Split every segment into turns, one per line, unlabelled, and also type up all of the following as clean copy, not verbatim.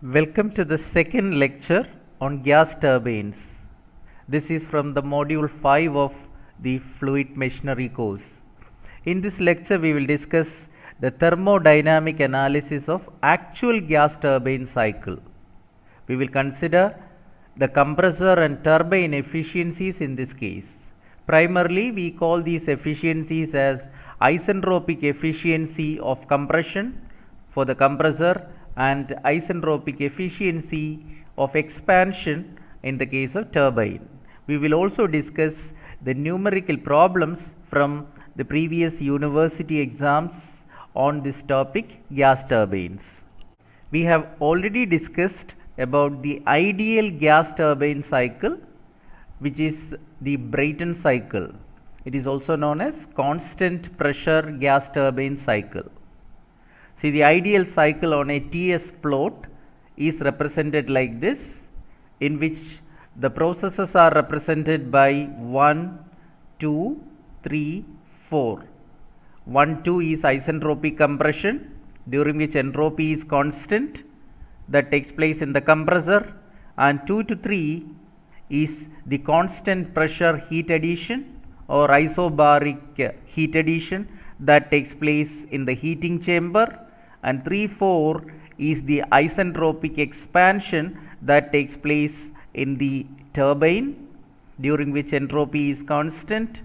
Welcome to the second lecture on gas turbines. This is from the module 5 of the fluid machinery course. In this lecture, we will discuss the thermodynamic analysis of actual gas turbine cycle. We will consider the compressor and turbine efficiencies in this case. Primarily, we call these efficiencies as isentropic efficiency of compression for the compressor and isentropic efficiency of expansion in the case of turbine. We will also discuss the numerical problems from the previous university exams on this topic, gas turbines. We have already discussed about the ideal gas turbine cycle, which is the Brayton cycle. It is also known as constant pressure gas turbine cycle. See, the ideal cycle on a TS plot is represented like this, in which the processes are represented by 1, 2, 3, 4. 1, 2 is isentropic compression, during which entropy is constant, that takes place in the compressor, and 2 to 3 is the constant pressure heat addition or isobaric heat addition that takes place in the heating chamber, and 3, 4 is the isentropic expansion that takes place in the turbine, during which entropy is constant,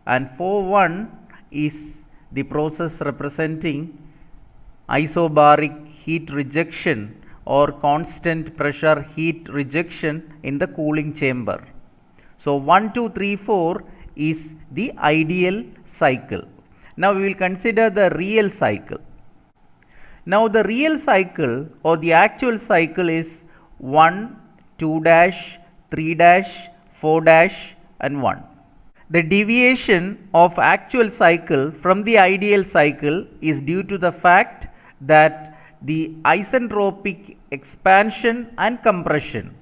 and 4, 1 is the process representing isobaric heat rejection or constant pressure heat rejection in the cooling chamber. So 1, 2, 3, 4 is the ideal cycle. Now we will consider the real cycle. Now the real cycle or the actual cycle is 1, 2 dash, 3 dash, 4 dash and 1. The deviation of actual cycle from the ideal cycle is due to the fact that the isentropic expansion and compression,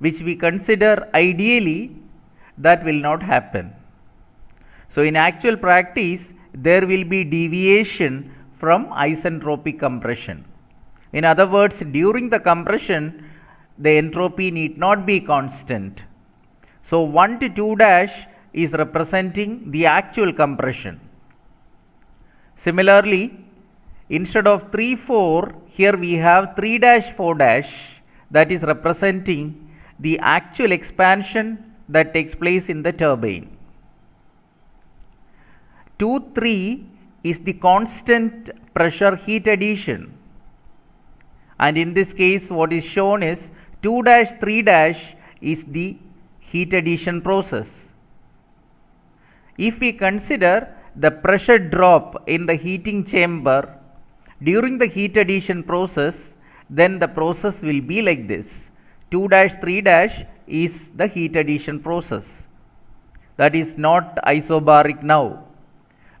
which we consider ideally, that will not happen. So in actual practice, there will be deviation from isentropic compression. In other words, during the compression, the entropy need not be constant. So 1 to 2 dash is representing the actual compression. Similarly, instead of 3, 4, here we have 3 dash, 4 dash, that is representing the actual expansion that takes place in the turbine. 2, 3 is the constant pressure heat addition, and in this case what is shown is 2 dash, 3 dash is the heat addition process. If we consider the pressure drop in the heating chamber during the heat addition process, then the process will be like this. 2 dash, 3 dash is the heat addition process. That is not isobaric now,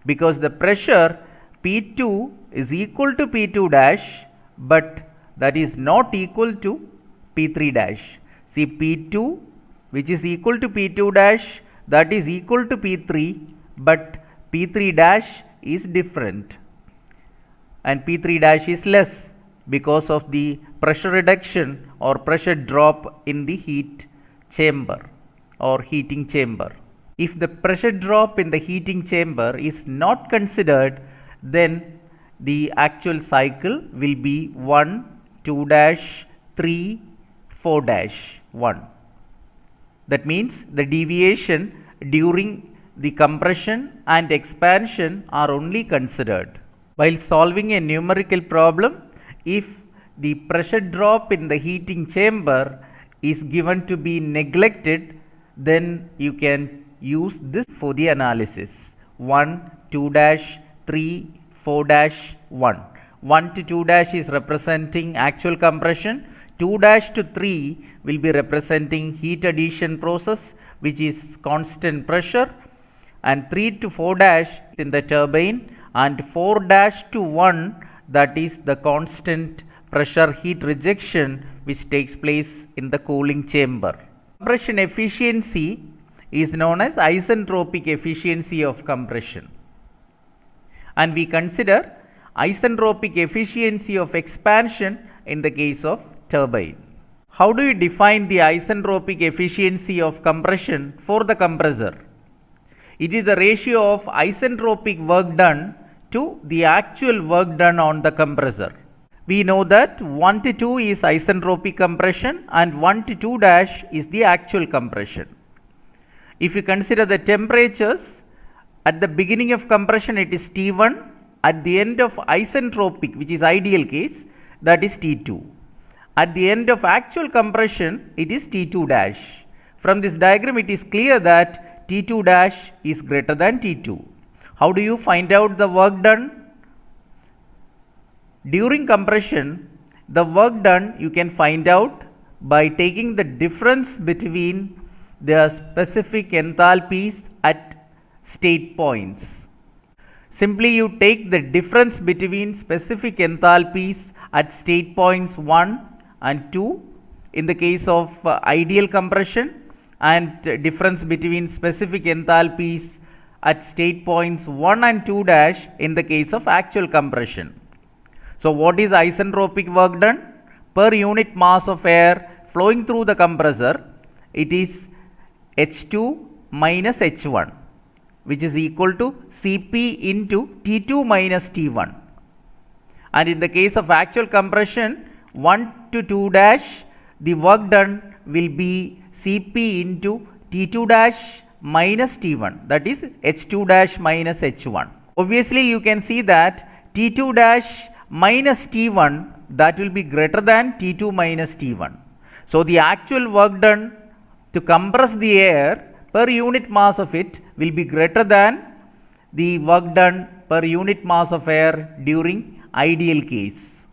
because the pressure P2 is equal to P2 dash, but that is not equal to P3 dash. See, P2 which is equal to P2 dash, that is equal to P3, but P3 dash is different and P3 dash is less because of the pressure reduction or pressure drop in the heat chamber or heating chamber. If the pressure drop in the heating chamber is not considered, then the actual cycle will be 1, 2 dash, 3, 4 dash, 1. That means the deviation during the compression and expansion are only considered. While solving a numerical problem, if the pressure drop in the heating chamber is given to be neglected, then you can use this for the analysis. 1, 2 dash, 3, 4 dash, 1. 1 to 2 dash is representing actual compression. 2 dash to 3 will be representing heat addition process, which is constant pressure, and 3 to 4 dash in the turbine, and 4 dash to 1, that is the constant pressure heat rejection which takes place in the cooling chamber. Compression efficiency is known as isentropic efficiency of compression, and we consider isentropic efficiency of expansion in the case of turbine. How do you define the isentropic efficiency of compression for the compressor? It is the ratio of isentropic work done to the actual work done on the compressor. We know that 1 to 2 is isentropic compression and 1 to 2 dash is the actual compression. If you consider the temperatures, at the beginning of compression it is T1, at the end of isentropic, which is ideal case, that is T2. At the end of actual compression, it is T2 dash. From this diagram, it is clear that T2 dash is greater than T2. How do you find out the work done? During compression, the work done you can find out by taking the difference between the specific enthalpies at state points. Simply you take the difference between specific enthalpies at state points 1 and 2 in the case of ideal compression, and difference between specific enthalpies at state points 1 and 2 dash in the case of actual compression. So what is isentropic work done? Per unit mass of air flowing through the compressor, it is H2 minus H1, which is equal to Cp into T2 minus T1. And in the case of actual compression, 1 to 2 dash, the work done will be Cp into T2 dash minus T1, that is H2 dash minus H1. Obviously you can see that T2 dash minus T1, that will be greater than T2 minus T1. So the actual work done to compress the air per unit mass of it will be greater than the work done per unit mass of air during ideal case.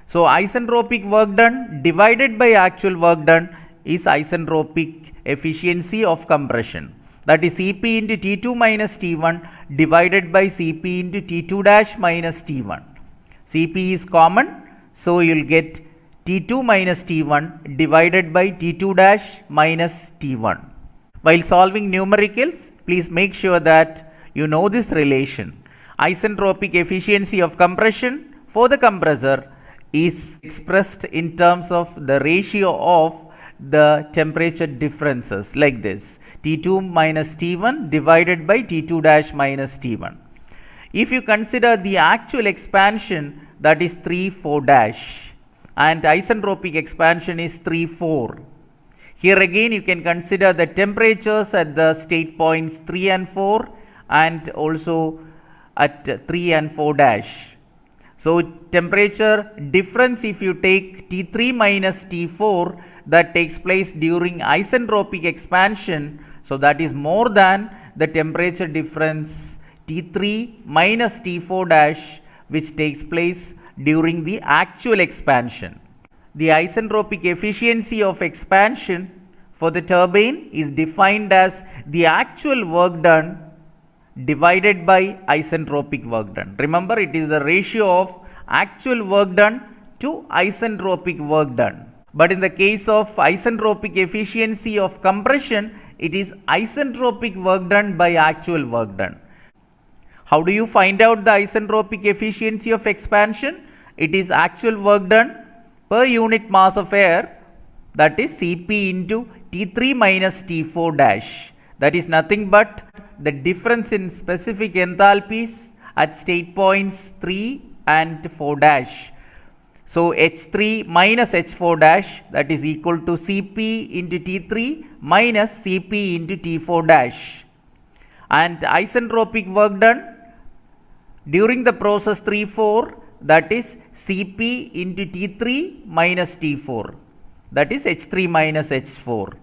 So isentropic work done divided by actual work done is isentropic efficiency of compression. That is Cp into T2 minus T1 divided by Cp into T2 dash minus T1. Cp is common, so you will get T2 minus T1 divided by T2 dash minus T1. While solving numericals, please make sure that you know this relation. Isentropic efficiency of compression for the compressor is expressed in terms of the ratio of the temperature differences like this: T2 minus T1 divided by T2 dash minus T1. If you consider the actual expansion, that is 3, 4 dash, and isentropic expansion is 3, 4. Here again you can consider the temperatures at the state points 3 and 4 and also at 3 and 4 dash. So temperature difference, if you take T3 minus T4, that takes place during isentropic expansion, so that is more than the temperature difference T3 minus T4 dash, which takes place during the actual expansion. The isentropic efficiency of expansion for the turbine is defined as the actual work done divided by isentropic work done. Remember, it is the ratio of actual work done to isentropic work done. But in the case of isentropic efficiency of compression, it is isentropic work done by actual work done. How do you find out the isentropic efficiency of expansion? It is actual work done per unit mass of air, that is Cp into T3 minus T4 dash. That is nothing but the difference in specific enthalpies at state points 3 and 4 dash. So H3 minus H4 dash, that is equal to Cp into T3 minus Cp into T4 dash. And isentropic work done during the process 3-4, that is Cp into T3 minus T4, that is H3 minus H4.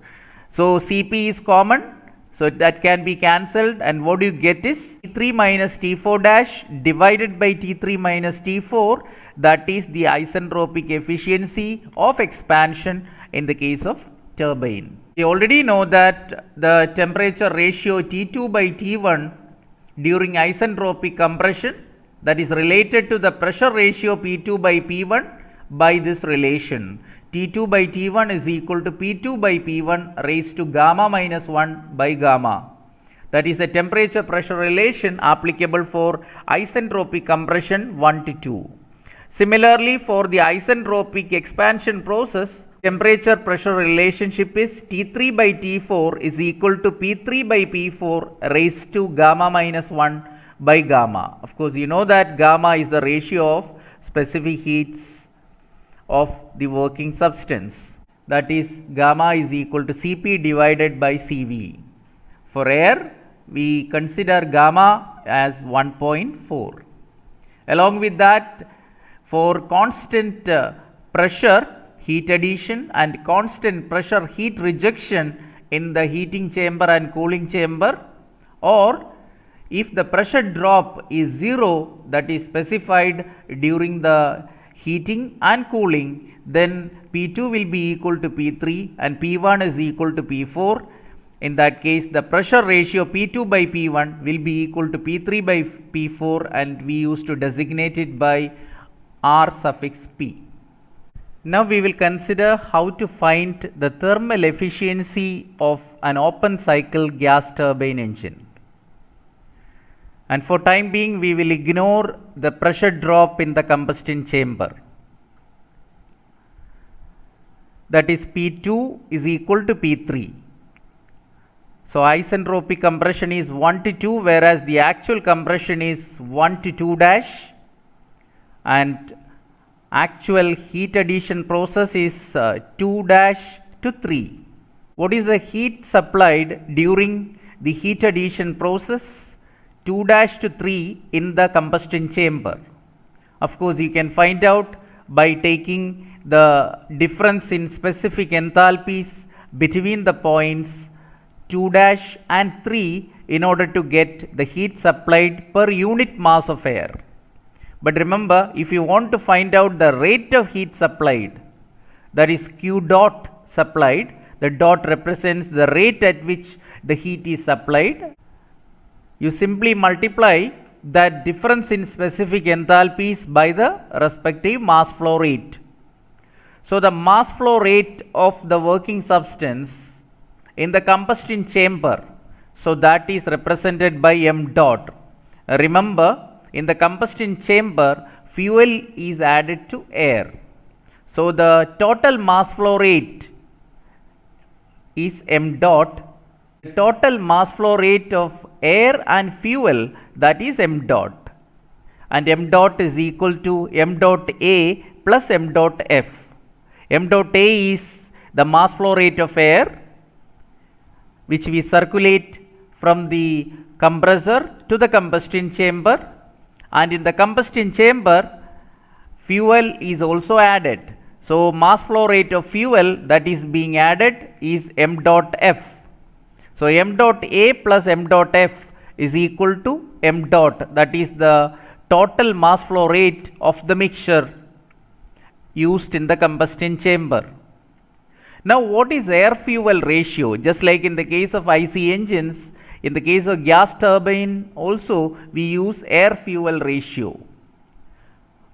So Cp is common, so that can be cancelled, and what you get is T3 minus T4 dash divided by T3 minus T4, that is the isentropic efficiency of expansion in the case of turbine. We already know that the temperature ratio T2 by T1 during isentropic compression, that is related to the pressure ratio P2 by P1 by this relation. T2 by T1 is equal to P2 by P1 raised to gamma minus 1 by gamma. That is the temperature pressure relation applicable for isentropic compression 1 to 2. Similarly, for the isentropic expansion process, temperature pressure relationship is T3 by T4 is equal to P3 by P4 raised to gamma minus 1 by gamma. Of course, you know that gamma is the ratio of specific heats of the working substance. That is, gamma is equal to Cp divided by Cv. For air, we consider gamma as 1.4. Along with that, for constant pressure heat addition and constant pressure heat rejection in the heating chamber and cooling chamber, or if the pressure drop is 0, that is specified during the heating and cooling, then P2 will be equal to P3 and P1 is equal to P4. In that case, the pressure ratio P2 by P1 will be equal to P3 by P4, and we used to designate it by R suffix P. Now we will consider how to find the thermal efficiency of an open cycle gas turbine engine. And for time being, we will ignore the pressure drop in the combustion chamber. That is, P2 is equal to P3. So isentropic compression is 1 to 2, whereas the actual compression is 1 to 2 dash, and actual heat addition process is 2 dash to 3. What is the heat supplied during the heat addition process? 2 dash to 3 in the combustion chamber. Of course, you can find out by taking the difference in specific enthalpies between the points 2 dash and 3 in order to get the heat supplied per unit mass of air. But remember, if you want to find out the rate of heat supplied, that is Q dot supplied, the dot represents the rate at which the heat is supplied. You simply multiply that difference in specific enthalpies by the respective mass flow rate. So the mass flow rate of the working substance in the combustion chamber, so that is represented by m dot. Remember, in the combustion chamber, fuel is added to air. So the total mass flow rate is m dot. The total mass flow rate of air and fuel, that is m dot. And m dot is equal to m dot A plus m dot F. M dot A is the mass flow rate of air, which we circulate from the compressor to the combustion chamber, and in the combustion chamber fuel is also added. So mass flow rate of fuel that is being added is m dot F. So m dot A plus m dot F is equal to m dot, that is the total mass flow rate of the mixture used in the combustion chamber. Now, what is air-fuel ratio? Just like in the case of IC engines, in the case of gas turbine also we use air-fuel ratio.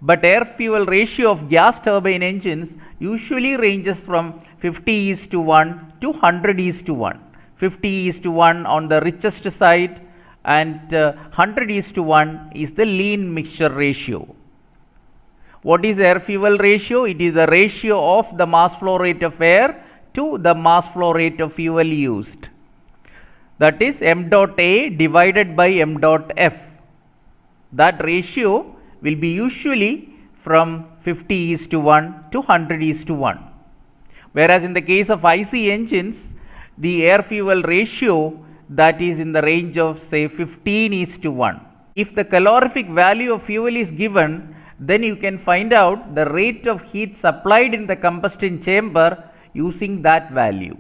But air-fuel ratio of gas turbine engines usually ranges from 50:1 to 100:1. 50:1 on the richest side, and 100:1 is the lean mixture ratio. What is air-fuel ratio? It is the ratio of the mass flow rate of air to the mass flow rate of fuel used. That is m dot A divided by m dot F. That ratio will be usually from 50:1 to 100:1. Whereas in the case of IC engines, the air-fuel ratio that is in the range of say 15:1. If the calorific value of fuel is given, then you can find out the rate of heat supplied in the combustion chamber using that value.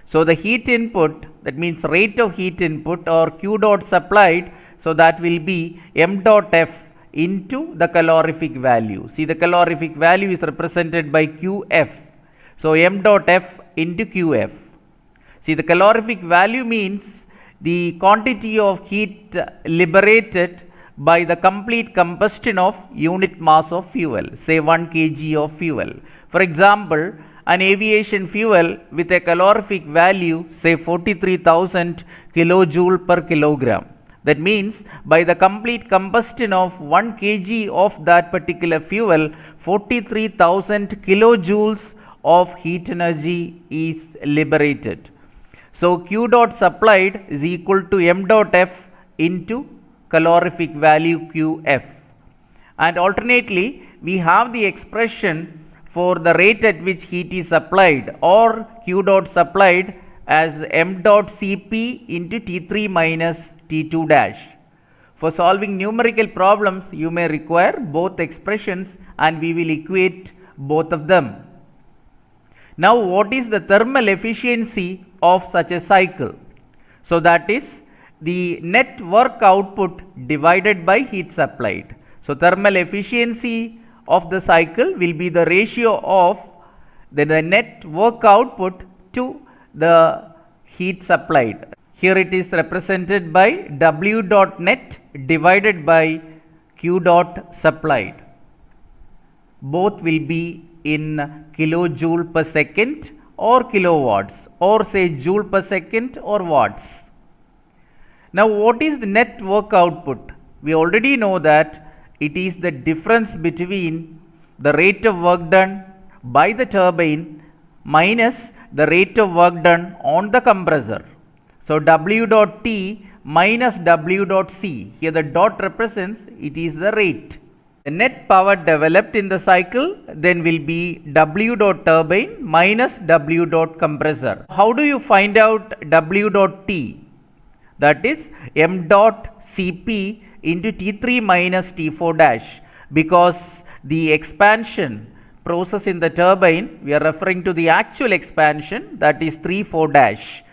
So the heat input, that means rate of heat input or Q dot supplied, so that will be m dot F into the calorific value. See, the calorific value is represented by QF. So m dot F into QF. See, the calorific value means the quantity of heat liberated by the complete combustion of unit mass of fuel, say 1 kg of fuel. For example, an aviation fuel with a calorific value say 43,000 kilojoule per kilogram. That means by the complete combustion of 1 kg of that particular fuel, 43,000 kilojoules of heat energy is liberated. So Q dot supplied is equal to m dot F into calorific value Qf. And alternately, we have the expression for the rate at which heat is supplied, or Q dot supplied, as m dot Cp into T3 minus T2 dash. For solving numerical problems, you may require both expressions and we will equate both of them. Now, what is the thermal efficiency of such a cycle? So, that is the net work output divided by heat supplied. So, thermal efficiency of the cycle will be the ratio of the net work output to the heat supplied. Here it is represented by W dot net divided by Q dot supplied. Both will be in kilojoule per second or kilowatts, or say joule per second or watts. Now, what is the net work output? We already know that it is the difference between the rate of work done by the turbine minus the rate of work done on the compressor. So, W dot T minus W dot C. Here the dot represents it is the rate. The net power developed in the cycle then will be W dot turbine minus W dot compressor. How do you find out W dot T? That is m dot Cp into T3 minus T4 dash, because the expansion process in the turbine, we are referring to the actual expansion, that is 3-4 dash.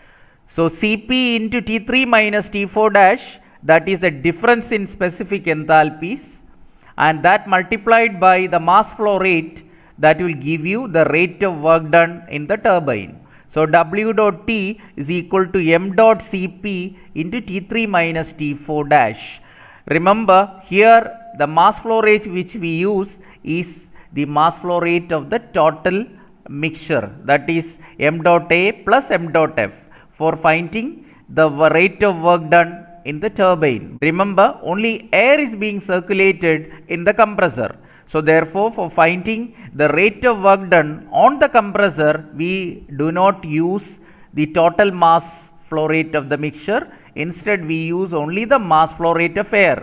So, Cp into T3 minus T4 dash, that is the difference in specific enthalpies, and that multiplied by the mass flow rate, that will give you the rate of work done in the turbine. So, W dot T is equal to m dot Cp into T3 minus T4 dash. Remember, here the mass flow rate which we use is the mass flow rate of the total mixture, that is m dot A plus m dot F, for finding the rate of work done in the turbine. Remember, only air is being circulated in the compressor. So, therefore, for finding the rate of work done on the compressor, we do not use the total mass flow rate of the mixture. Instead, we use only the mass flow rate of air.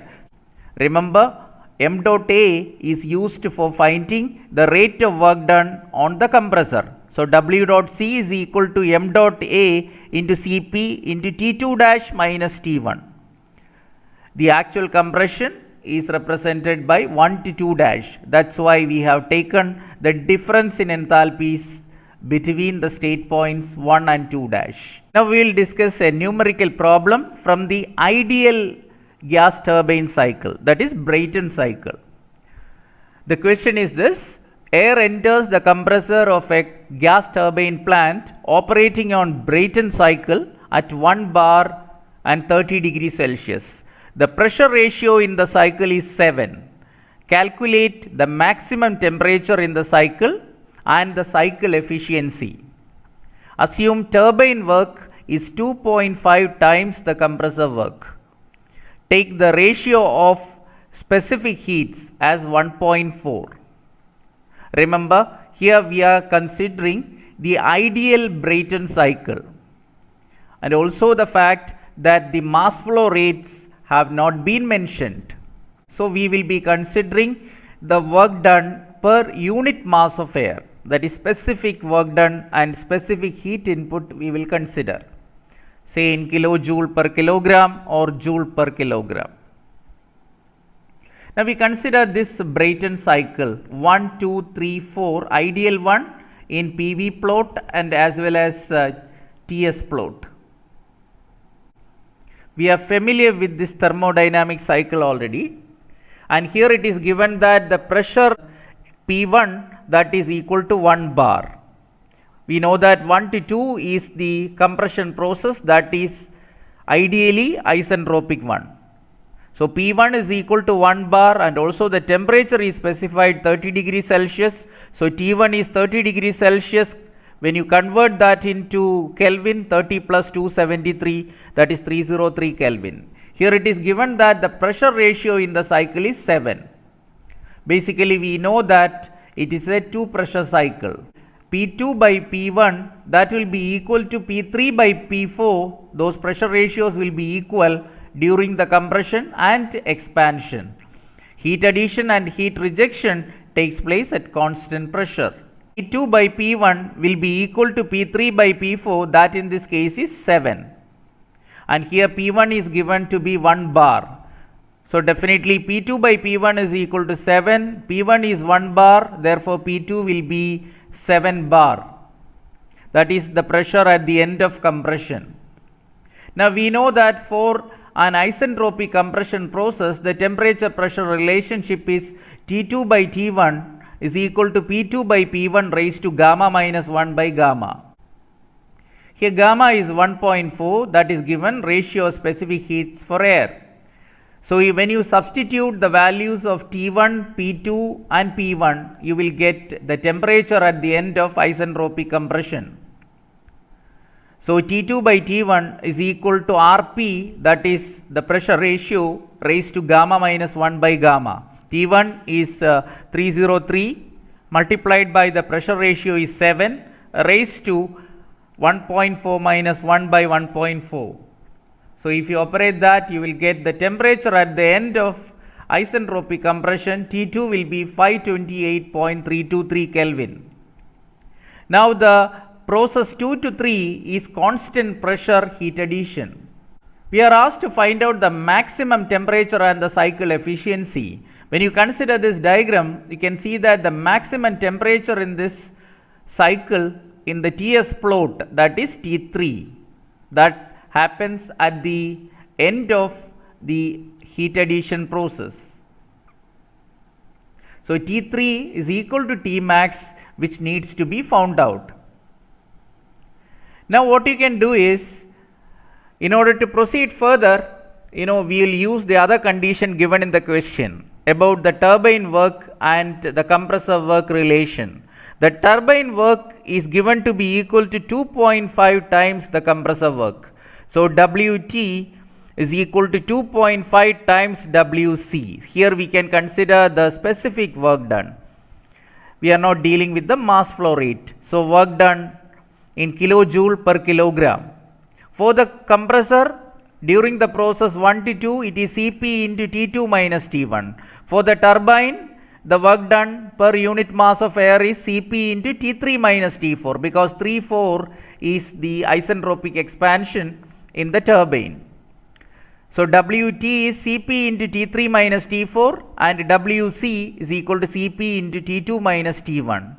Remember, m dot A is used for finding the rate of work done on the compressor. So, W dot C is equal to m dot A into Cp into T2 dash minus T1. The actual compression is represented by 1 to 2 dash. That is why we have taken the difference in enthalpies between the state points 1 and 2 dash. Now, we will discuss a numerical problem from the ideal gas turbine cycle, that is Brayton cycle. The question is this: air enters the compressor of a gas turbine plant operating on Brayton cycle at 1 bar and 30 degrees Celsius. The pressure ratio in the cycle is 7. Calculate the maximum temperature in the cycle and the cycle efficiency. Assume turbine work is 2.5 times the compressor work. Take the ratio of specific heats as 1.4. Remember, here we are considering the ideal Brayton cycle, and also the fact that the mass flow rates have not been mentioned. So, we will be considering the work done per unit mass of air, that is specific work done and specific heat input we will consider, say in kilojoule per kilogram or joule per kilogram. Now, we consider this Brayton cycle 1, 2, 3, 4, ideal one in PV plot and as well as TS plot. We are familiar with this thermodynamic cycle already, and here it is given that the pressure P1, that is equal to 1 bar. We know that 1 to 2 is the compression process, that is ideally isentropic one. So, P1 is equal to 1 bar, and also the temperature is specified 30 degrees Celsius. So, T1 is 30 degrees Celsius. When you convert that into Kelvin, 30 plus 273, that is 303 Kelvin. Here it is given that the pressure ratio in the cycle is 7. Basically, we know that it is a two pressure cycle. P2 by P1, that will be equal to P3 by P4. Those pressure ratios will be equal during the compression and expansion. Heat addition and heat rejection takes place at constant pressure. P2 by P1 will be equal to P3 by P4, that in this case is 7. And here P1 is given to be 1 bar. So definitely P2 by P1 is equal to 7. P1 is 1 bar, therefore P2 will be 7 bar. That is the pressure at the end of compression. Now we know that for an isentropic compression process, the temperature pressure relationship is T2 by T1 is equal to P2 by P1 raised to gamma minus 1 by gamma. Here gamma is 1.4, that is given ratio of specific heats for air. So when you substitute the values of T1, P2 and P1, you will get the temperature at the end of isentropic compression. So T2 by T1 is equal to Rp, that is the pressure ratio raised to gamma minus 1 by gamma. T1 is 303 multiplied by the pressure ratio is 7 raised to 1.4 minus 1 by 1.4. So if you operate that, you will get the temperature at the end of isentropic compression. T2 will be 528.323 Kelvin. Now the process 2 to 3 is constant pressure heat addition. We are asked to find out the maximum temperature and the cycle efficiency. When you consider this diagram, you can see that the maximum temperature in this cycle in the TS plot, that is T3, that happens at the end of the heat addition process. So T3 is equal to Tmax, which needs to be found out. Now what you can do is, in order to proceed further, we will use the other condition given in the question about the turbine work and the compressor work relation. The turbine work is given to be equal to 2.5 times the compressor work. So Wt is equal to 2.5 times Wc. Here we can consider the specific work done. We are not dealing with the mass flow rate. So work done in kilojoule per kilogram. For the compressor, during the process 1 to 2, it is Cp into T2 minus T1. For the turbine, the work done per unit mass of air is Cp into T3 minus T4, because 3-4 is the isentropic expansion in the turbine. So Wt is Cp into T3 minus T4 and Wc is equal to Cp into T2 minus T1.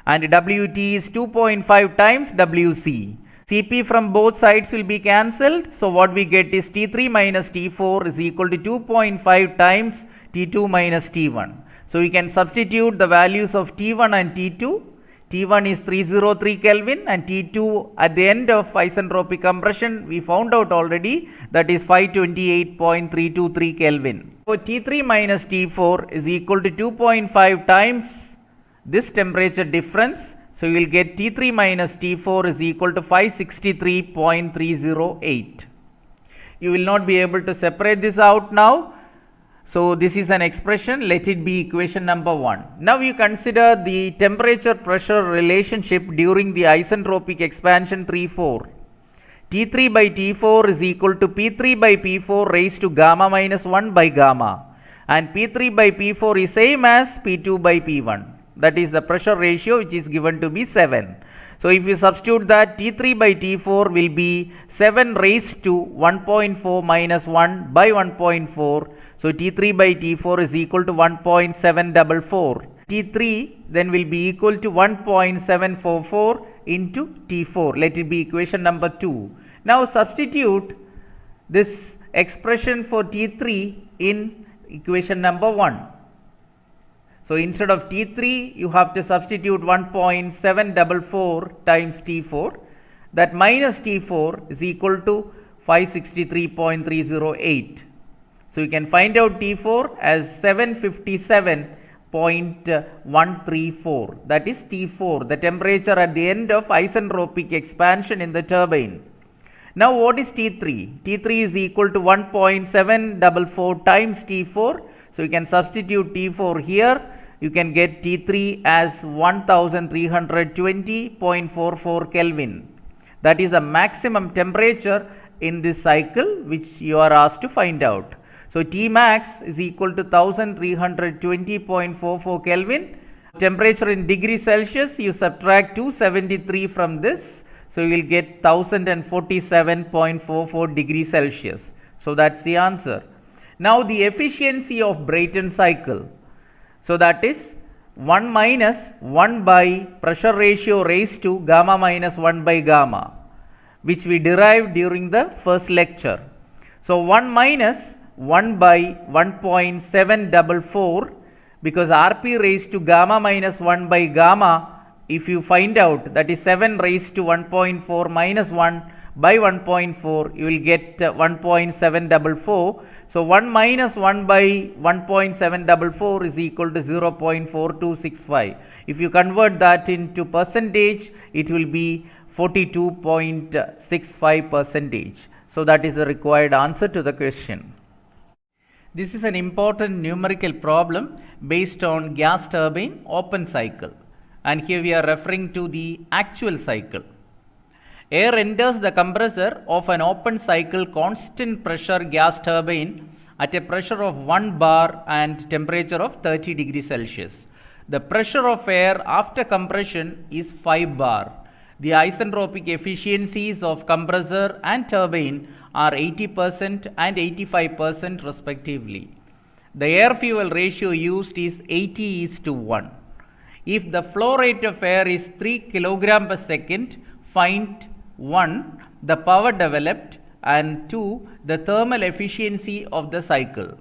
And Wt is 2.5 times Wc. Cp from both sides will be cancelled. So what we get is T3 minus T4 is equal to 2.5 times T2 minus T1. So we can substitute the values of T1 and T2. T1 is 303 Kelvin and T2 at the end of isentropic compression we found out already, that is 528.323 Kelvin. So T3 minus T4 is equal to 2.5 times this temperature difference. So you will get T3 minus T4 is equal to 563.308. You will not be able to separate this out now. So this is an expression, let it be equation number 1. Now you consider the temperature pressure relationship during the isentropic expansion 3-4. T3 by T4 is equal to P3 by P4 raised to gamma minus 1 by gamma. And P3 by P4 is same as P2 by P1. That is the pressure ratio which is given to be 7. So if you substitute that, T3 by T4 will be 7 raised to 1.4 minus 1 by 1.4. So T3 by T4 is equal to 1.744. T3 then will be equal to 1.744 into T4. Let it be equation number 2. Now substitute this expression for T3 in equation number 1. So instead of T3, you have to substitute 1.744 times T4. That minus T4 is equal to 563.308. So you can find out T4 as 757.134. That is T4, the temperature at the end of isentropic expansion in the turbine. Now what is T3? T3 is equal to 1.744 times T4. So you can substitute T4 here. You can get T3 as 1320.44 Kelvin. That is the maximum temperature in this cycle which you are asked to find out. So T max is equal to 1320.44 Kelvin. Temperature in degrees Celsius, you subtract 273 from this. So you will get 1047.44 degrees Celsius. So that's the answer. Now the efficiency of Brayton cycle. So that is 1 minus 1 by pressure ratio raised to gamma minus 1 by gamma, which we derived during the first lecture. So 1 minus 1 by 1.744, because Rp raised to gamma minus 1 by gamma, if you find out, that is 7 raised to 1.4 minus 1 by 1.4, you will get 1.744. So 1 minus 1 by 1.744 is equal to 0.4265. If you convert that into percentage, it will be 42.65 percentage. So that is the required answer to the question. This is an important numerical problem based on gas turbine open cycle. And here we are referring to the actual cycle. Air enters the compressor of an open cycle constant pressure gas turbine at a pressure of 1 bar and temperature of 30 degrees Celsius. The pressure of air after compression is 5 bar. The isentropic efficiencies of compressor and turbine are 80% and 85% respectively. The air-fuel ratio used is 80:1. If the flow rate of air is 3 kg per second, find 1. the power developed, and 2. the thermal efficiency of the cycle.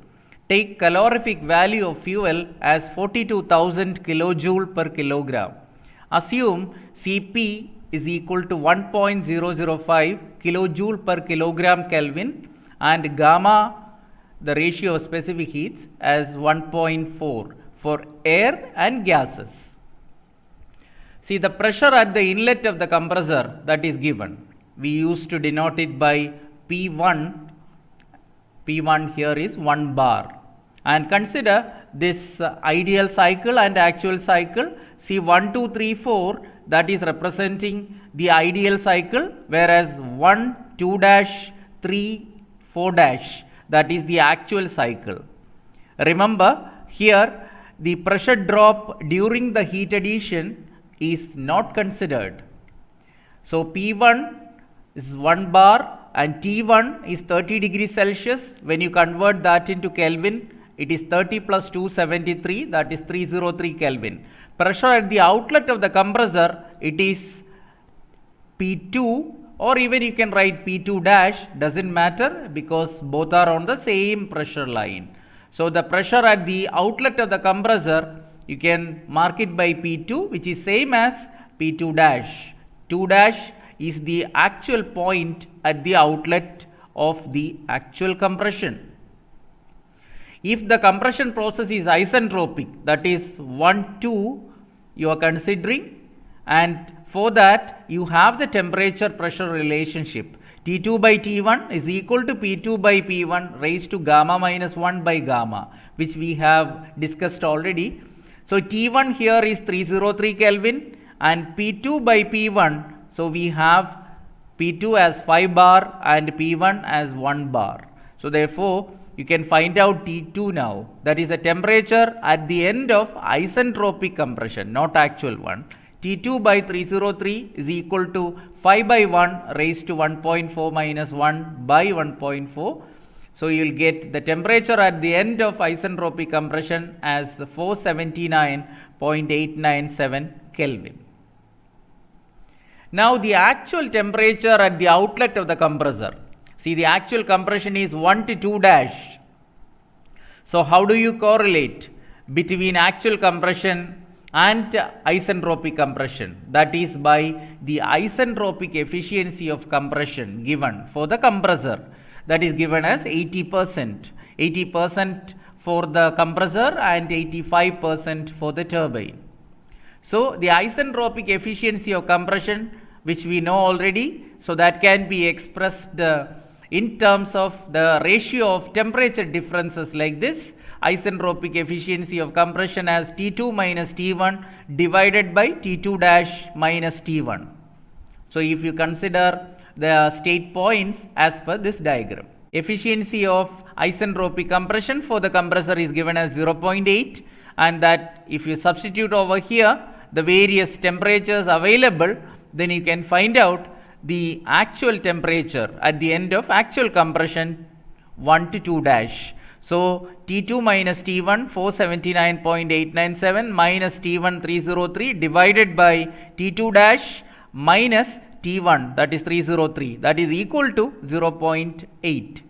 Take calorific value of fuel as 42,000 kilojoule per kilogram. Assume Cp is equal to 1.005 kilojoule per kilogram Kelvin and gamma, the ratio of specific heats, as 1.4 for air and gases. See, the pressure at the inlet of the compressor that is given. We used to denote it by P1. P1 here is 1 bar. And consider this ideal cycle and actual cycle. See, 1, 2, 3, 4, that is representing the ideal cycle, whereas 1, 2 dash, 3, 4 dash, that is the actual cycle. Remember, here the pressure drop during the heat addition is not considered. So P1 is 1 bar and T1 is 30 degrees Celsius. When you convert that into Kelvin, it is 30 plus 273, that is 303 Kelvin. Pressure at the outlet of the compressor, it is P2, or even you can write P2 dash, doesn't matter because both are on the same pressure line. So the pressure at the outlet of the compressor, you can mark it by P2, which is same as P2 dash. 2 dash is the actual point at the outlet of the actual compression. If the compression process is isentropic, that is 1, 2 you are considering, and for that you have the temperature pressure relationship. T2 by T1 is equal to P2 by P1 raised to gamma minus 1 by gamma, which we have discussed already. So T1 here is 303 Kelvin and P2 by P1. So we have P2 as 5 bar and P1 as 1 bar. So therefore, you can find out T2 now. That is the temperature at the end of isentropic compression, not actual one. T2 by 303 is equal to 5 by 1 raised to 1.4 minus 1 by 1.4. So you will get the temperature at the end of isentropic compression as 479.897 Kelvin. Now the actual temperature at the outlet of the compressor. See, the actual compression is 1 to 2 dash. So how do you correlate between actual compression and isentropic compression? That is by the isentropic efficiency of compression given for the compressor. That is given as 80%. 80% for the compressor and 85% for the turbine. So the isentropic efficiency of compression which we know already. So that can be expressed in terms of the ratio of temperature differences like this. Isentropic efficiency of compression as T2 minus T1 divided by T2 dash minus T1. So if you consider the state points as per this diagram, efficiency of isentropic compression for the compressor is given as 0.8, and that if you substitute over here the various temperatures available, then you can find out the actual temperature at the end of actual compression 1 to 2 dash. So T2 minus T1 479.897 minus T1 303 divided by T2 dash minus T1, that is 303, that is equal to 0.8.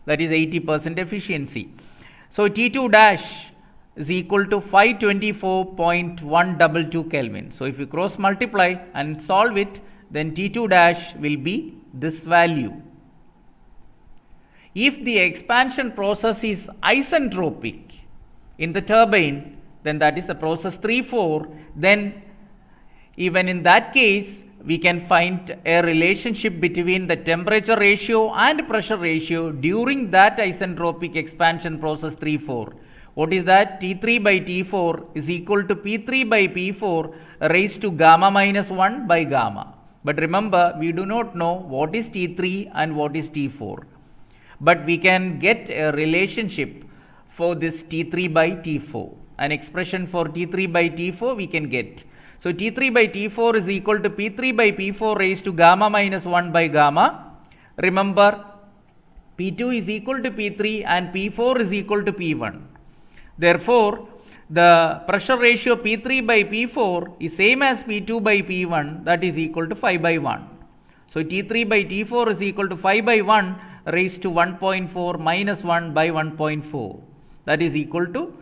That is 80% efficiency. So T2 dash is equal to 524.122 Kelvin. So if you cross multiply and solve it, then T2 dash will be this value. If the expansion process is isentropic in the turbine, then that is the process 3-4, then even in that case we can find a relationship between the temperature ratio and pressure ratio during that isentropic expansion process 3-4. What is that? T3 by T4 is equal to P3 by P4 raised to gamma minus 1 by gamma. But remember, we do not know what is T3 and what is T4. But we can get a relationship for this T3 by T4. An expression for T3 by T4 we can get. So T3 by T4 is equal to P3 by P4 raised to gamma minus 1 by gamma. Remember, P2 is equal to P3 and P4 is equal to P1. Therefore, the pressure ratio P3 by P4 is same as P2 by P1, that is equal to 5 by 1. So T3 by T4 is equal to 5 by 1 raised to 1.4 minus 1 by 1.4, that is equal to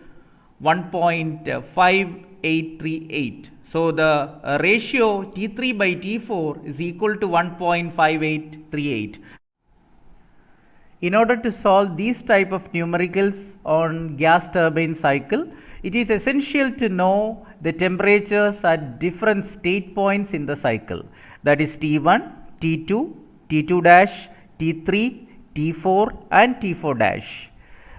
1.5838. So the ratio T3 by T4 is equal to 1.5838. In order to solve these type of numericals on gas turbine cycle, it is essential to know the temperatures at different state points in the cycle, that is T1, T2, T2 dash, T3, T4 and T4 dash.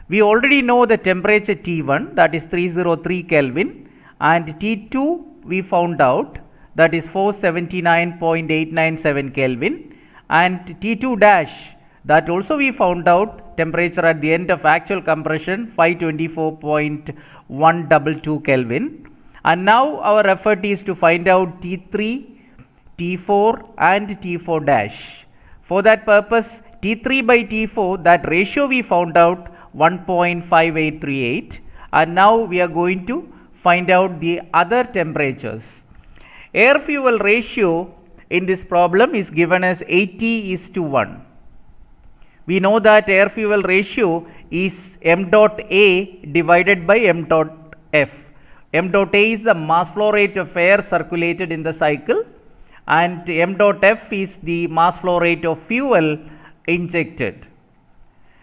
We already know the temperature T1, that is 303 Kelvin, and T2 we found out, that is 479.897 Kelvin, and T2 dash, that also we found out temperature at the end of actual compression 524.122 Kelvin. And now our effort is to find out T3, T4 and T4 dash. For that purpose, T3 by T4, that ratio we found out 1.5838, and now we are going to find out the other temperatures. Air fuel ratio in this problem is given as 80:1. We know that air fuel ratio is m dot A divided by m dot F. M dot A is the mass flow rate of air circulated in the cycle, and m dot F is the mass flow rate of fuel injected.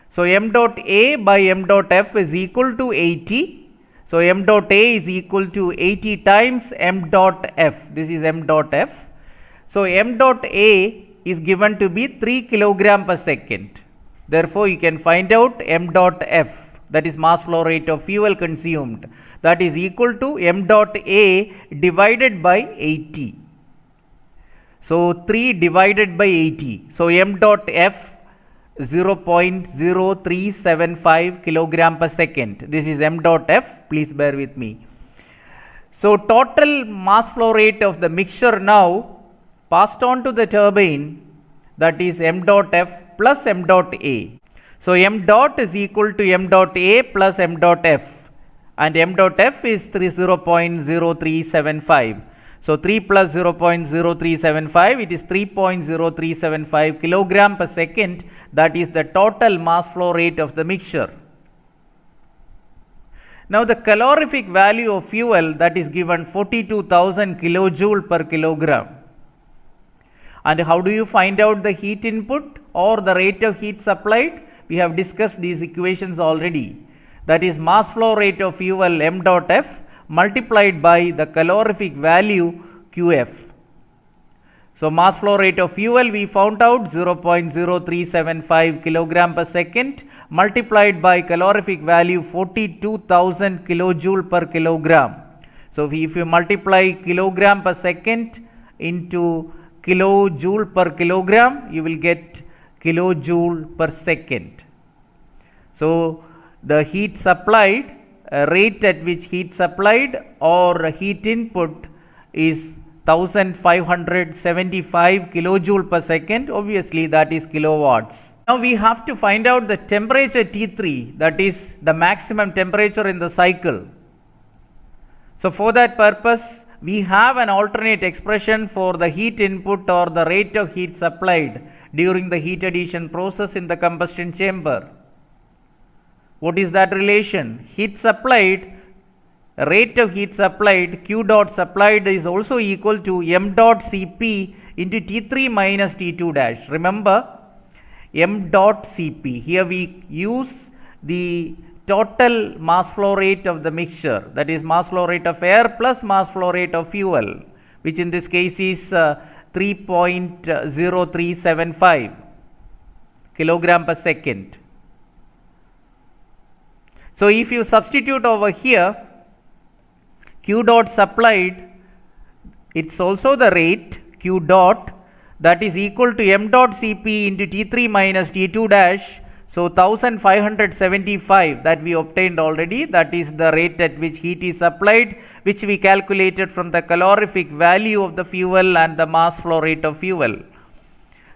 So m dot A by m dot F is equal to 80. So m dot A is equal to 80 times m dot F. This is m dot F. So m dot A is given to be 3 kg per second. Therefore, you can find out m dot F, that is mass flow rate of fuel consumed, that is equal to m dot A divided by 80. So 3 divided by 80. So m dot F 0.0375 kilogram per second. This is m dot F, please bear with me. So total mass flow rate of the mixture now passed on to the turbine, that is m dot F plus m dot A. So m dot is equal to m dot A plus m dot F, and m dot F is 0.0375. So 3 plus 0.0375, it is 3.0375 kilogram per second. That is the total mass flow rate of the mixture. Now the calorific value of fuel, that is given 42,000 kilojoule per kilogram. And how do you find out the heat input or the rate of heat supplied? We have discussed these equations already. That is mass flow rate of fuel m dot F multiplied by the calorific value QF. So mass flow rate of fuel we found out 0.0375 kilogram per second multiplied by calorific value 42,000 kilojoule per kilogram. So if you multiply kilogram per second into kilojoule per kilogram, you will get kilojoule per second. So the heat supplied, rate at which heat supplied or heat input is 1575 kilojoule per second. Obviously that is kilowatts. Now we have to find out the temperature T3, that is the maximum temperature in the cycle. So for that purpose we have an alternate expression for the heat input or the rate of heat supplied during the heat addition process in the combustion chamber. What is that relation? Heat supplied, rate of heat supplied, Q dot supplied is also equal to m dot Cp into T3 minus T2 dash. Remember, m dot Cp. Here we use the total mass flow rate of the mixture, that is mass flow rate of air plus mass flow rate of fuel, which in this case is 3.0375 kilogram per second. So if you substitute over here Q dot supplied, it's also the rate Q dot, that is equal to m dot Cp into T3 minus T2 dash. So 1575 that we obtained already, that is the rate at which heat is supplied, which we calculated from the calorific value of the fuel and the mass flow rate of fuel.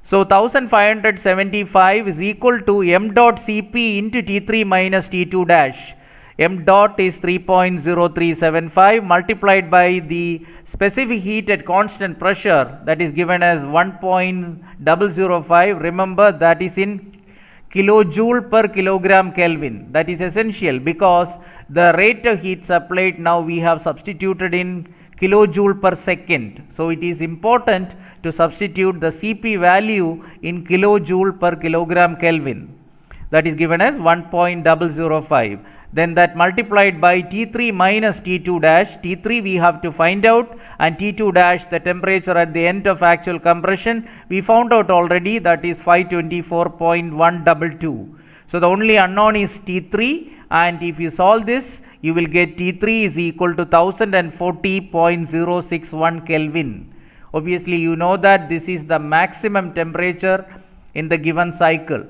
So 1575 is equal to m dot Cp into T3 minus T2 dash. M dot is 3.0375 multiplied by the specific heat at constant pressure, that is given as 1.005. Remember, that is in kilojoule per kilogram Kelvin. That is essential because the rate of heat supplied now we have substituted in kilojoule per second. So it is important to substitute the Cp value in kilojoule per kilogram Kelvin. That is given as 1.005. Then that multiplied by T3 minus T2 dash. T3 we have to find out, and T2 dash, the temperature at the end of actual compression, we found out already, that is 524.122. So the only unknown is T3, and if you solve this you will get T3 is equal to 1040.061 Kelvin. Obviously you know that this is the maximum temperature in the given cycle.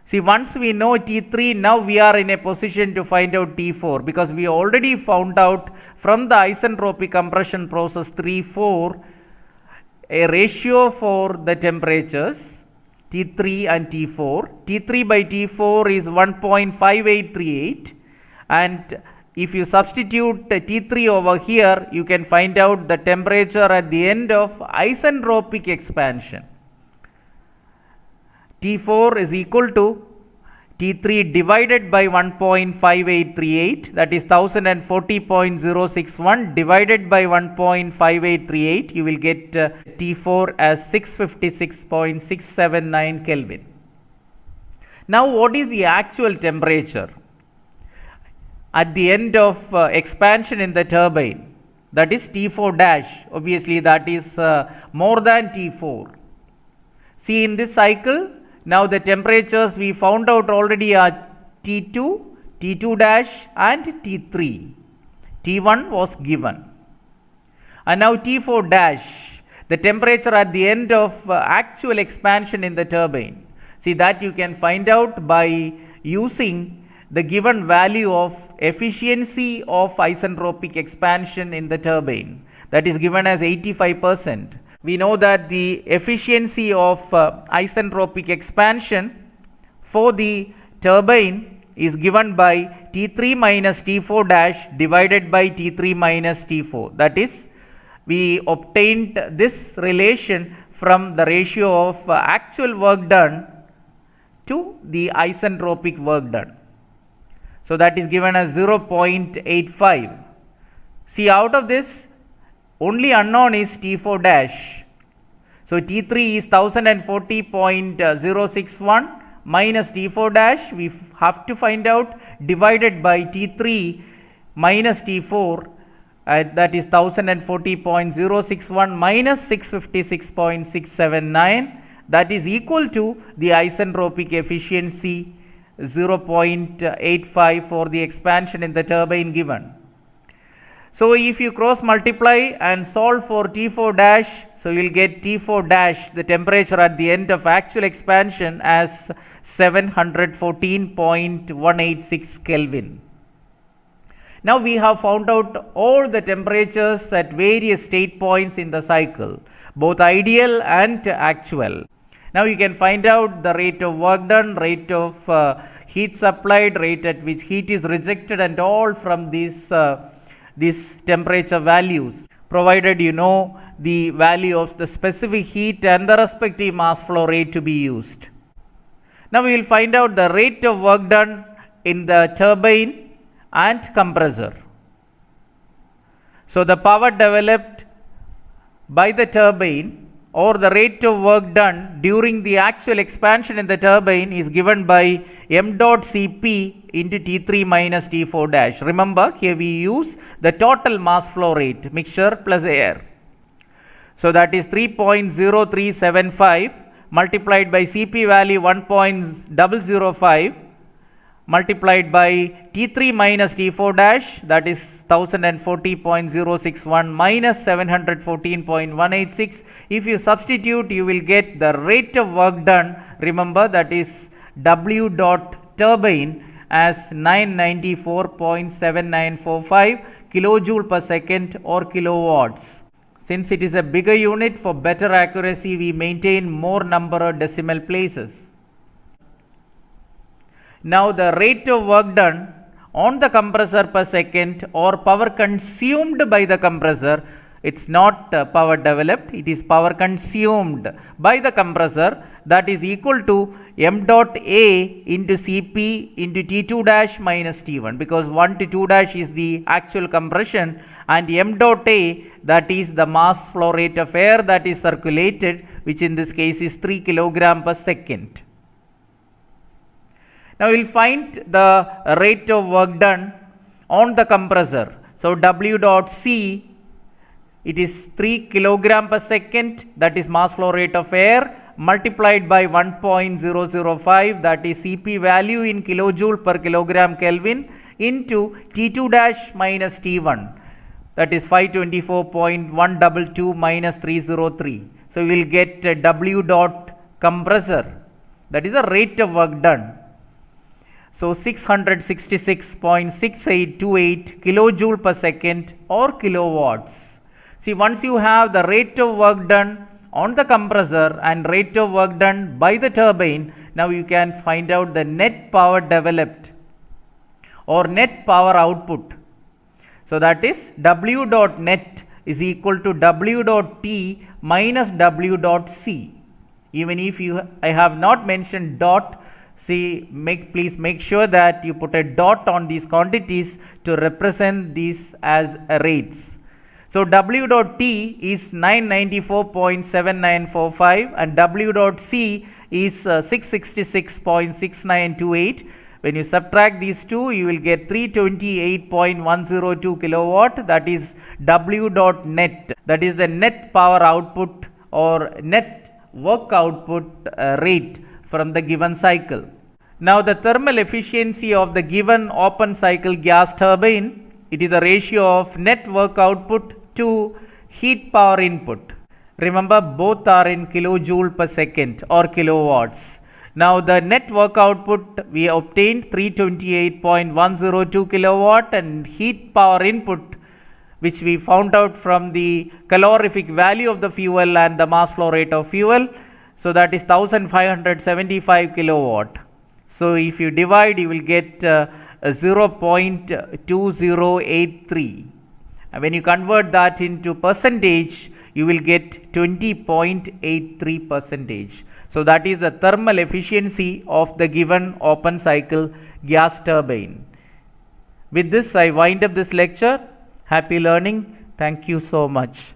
See, once we know T3, now we are in a position to find out T4, because we already found out from the isentropic compression process 3-4 a ratio for the temperatures T3 and T4. T3 by T4 is 1.5838, and if you substitute T3 over here, you can find out the temperature at the end of isentropic expansion. T4 is equal to T3 divided by 1.5838, that is 1040.061 divided by 1.5838, you will get T4 as 656.679 Kelvin. Now what is the actual temperature at the end of expansion in the turbine? That is T4 dash. Obviously that is more than T4. See, in this cycle, now the temperatures we found out already are T2, T2 dash and T3. T1 was given. And now T4 dash, the temperature at the end of actual expansion in the turbine. See, that you can find out by using the given value of efficiency of isentropic expansion in the turbine. That is given as 85%. We know that the efficiency of isentropic expansion for the turbine is given by T3 minus T4 dash divided by T3 minus T4. That is, we obtained this relation from the ratio of actual work done to the isentropic work done. So that is given as 0.85. See, out of this, only unknown is T4 dash. So T3 is 1040.061 minus T4 dash, we have to find out, divided by T3 minus T4, that is 1040.061 minus 656.679, that is equal to the isentropic efficiency 0.85 for the expansion in the turbine given. So if you cross multiply and solve for T4 dash, so you will get T4 dash, the temperature at the end of actual expansion, as 714.186 Kelvin. Now we have found out all the temperatures at various state points in the cycle, both ideal and actual. Now you can find out the rate of work done, rate of heat supplied, rate at which heat is rejected, and all from these temperature values, provided you know the value of the specific heat and the respective mass flow rate to be used. Now we will find out the rate of work done in the turbine and compressor. So the power developed by the turbine or the rate of work done during the actual expansion in the turbine is given by m dot Cp into T3 minus T4 dash. Remember, here we use the total mass flow rate, mixture plus air. So that is 3.0375 multiplied by Cp value 1.005 multiplied by T3 minus T4 dash, that is 1040.061 minus 714.186. If you substitute, you will get the rate of work done. Remember, that is W dot turbine as 994.7945 kilojoule per second or kilowatts. Since it is a bigger unit, for better accuracy we maintain more number of decimal places. Now the rate of work done on the compressor per second or power consumed by the compressor, it's not power developed, it is power consumed by the compressor, that is equal to m dot A into Cp into T2 dash minus T1, because 1 to 2 dash is the actual compression, and m dot A, that is the mass flow rate of air that is circulated, which in this case is 3 kg per second. Now we will find the rate of work done on the compressor. So W dot C, it is 3 kg per second, that is mass flow rate of air, multiplied by 1.005, that is Cp value in kilojoule per kilogram Kelvin, into T2 dash minus T1, that is 524.122 minus 303. So we will get W dot compressor, that is the rate of work done. So 666.6828 kilojoule per second or kilowatts. See, once you have the rate of work done on the compressor and rate of work done by the turbine, now you can find out the net power developed or net power output. So that is W dot net is equal to W dot T minus W dot C. Even if I have not mentioned dot, see, please make sure that you put a dot on these quantities to represent these as rates. So W dot T is 994.7945 and W dot C is 666.6928. When you subtract these two, you will get 328.102 kilowatt, that is W dot net, that is the net power output or net work output rate from the given cycle. Now the thermal efficiency of the given open cycle gas turbine, it is the ratio of net work output to heat power input. Remember, both are in kilojoule per second or kilowatts. Now the net work output we obtained 328.102 kilowatt, and heat power input, which we found out from the calorific value of the fuel and the mass flow rate of fuel. So that is 1575 kilowatt. So if you divide, you will get 0.2083. And when you convert that into percentage, you will get 20.83 percentage. So that is the thermal efficiency of the given open cycle gas turbine. With this, I wind up this lecture. Happy learning. Thank you so much.